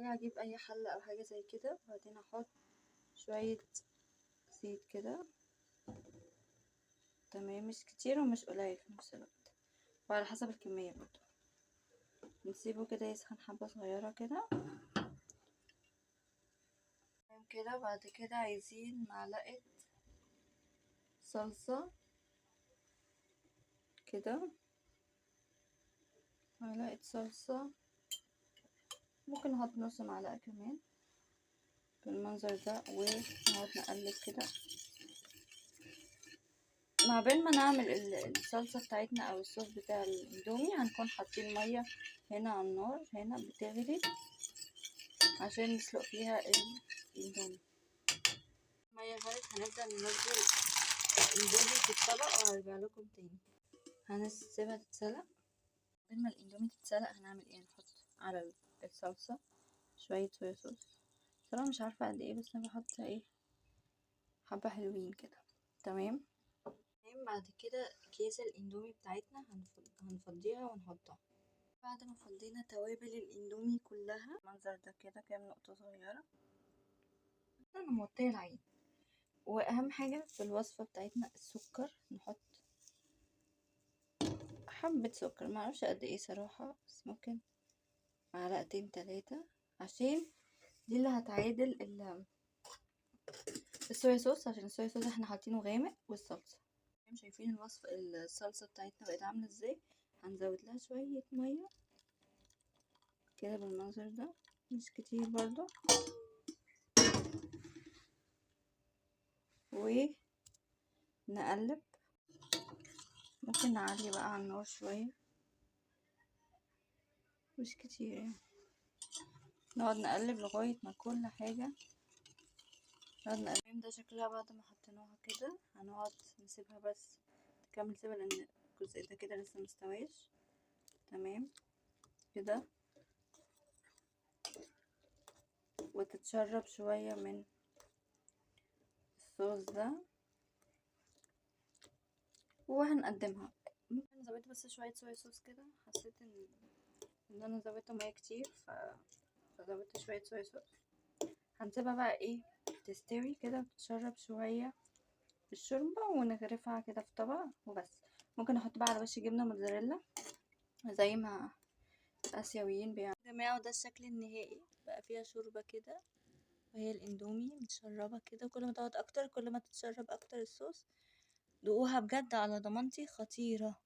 حاجة هجيب اي حلة او حاجة زي كده، وبعدين احط شوية زيت كده. تمام، مش كتير ومش قليل في نفس الوقت، وعلى حسب الكمية برضو. نسيبه كده يسخن حبة صغيرة كده. تمام كده. بعد كده عايزين معلقة صلصة كده، معلقة صلصة، ممكن نحط نص معلقة كمان بالمنظر ده، ونقعد نقلب كده. مع بين ما نعمل الصلصة بتاعتنا او الصوص بتاع الاندومي، هنكون حاطين مية هنا على النار، هنا بتغلي عشان نسلق فيها الاندومي. المية غلت، هنبدأ ننزل الاندومي في الطبق وهرجع لكم تاني. هنسيبها تتسلق. بين ما الاندومي تتسلق هنعمل ايه؟ نحط على الصلصة شوية صويا صوص. صراحة مش عارفة قد ايه، بس انا بحط ايه، حبة حلوين كده. تمام. بعد كده اكياس الاندومي بتاعتنا هنفضيها ونحطها. بعد ما فضينا توابل الاندومي كلها المنظر ده كده، كام نقطة صغيرة، انا موطية العين. واهم حاجة في الوصفة بتاعتنا السكر، نحط حبة سكر، معرفش قد ايه صراحة، بس ممكن معلقتين 3، عشان دي اللي هتعادل الصويا صوص، عشان الصويا صوص احنا حاطينه غامق، والصلصة. شايفين الصلصة بتاعتنا بقت عاملة ازاي؟ هنزود لها شوية مية كده بالمنظر ده، مش كتير برضو، ونقلب. ممكن نعلي بقى على النار شوية، مش كتير يعني. نقعد نقلب لغاية ما كل حاجة نقعد نقلب. ده شكلها بعد ما حطيناها كده. هنقعد نسيبها بس تكمل سوا، لان الجزء ده كده لسه مستويش. تمام كده، وتتشرب شوية من الصوص ده، وهنقدمها. ممكن نزود بس شوية صويا صوص كده، حسيت ان انا زودت مية كتير، فزودت شوية صويا صوص. هنسيبها بقى ايه، تستوي كده وتتشرب شوية الشوربة، ونغرفها كده في طبق وبس. ممكن احط بقى على وش جبنة موتزاريلا زي ما الاسيويين بيعملوا. يا جماعة، وده الشكل النهائي، بقى فيها شوربة كده، وهي الاندومي متشربة كده. كل ما تقعد اكتر كل ما تتشرب اكتر الصوص. دوقوها بجد على ضمانتي، خطيرة.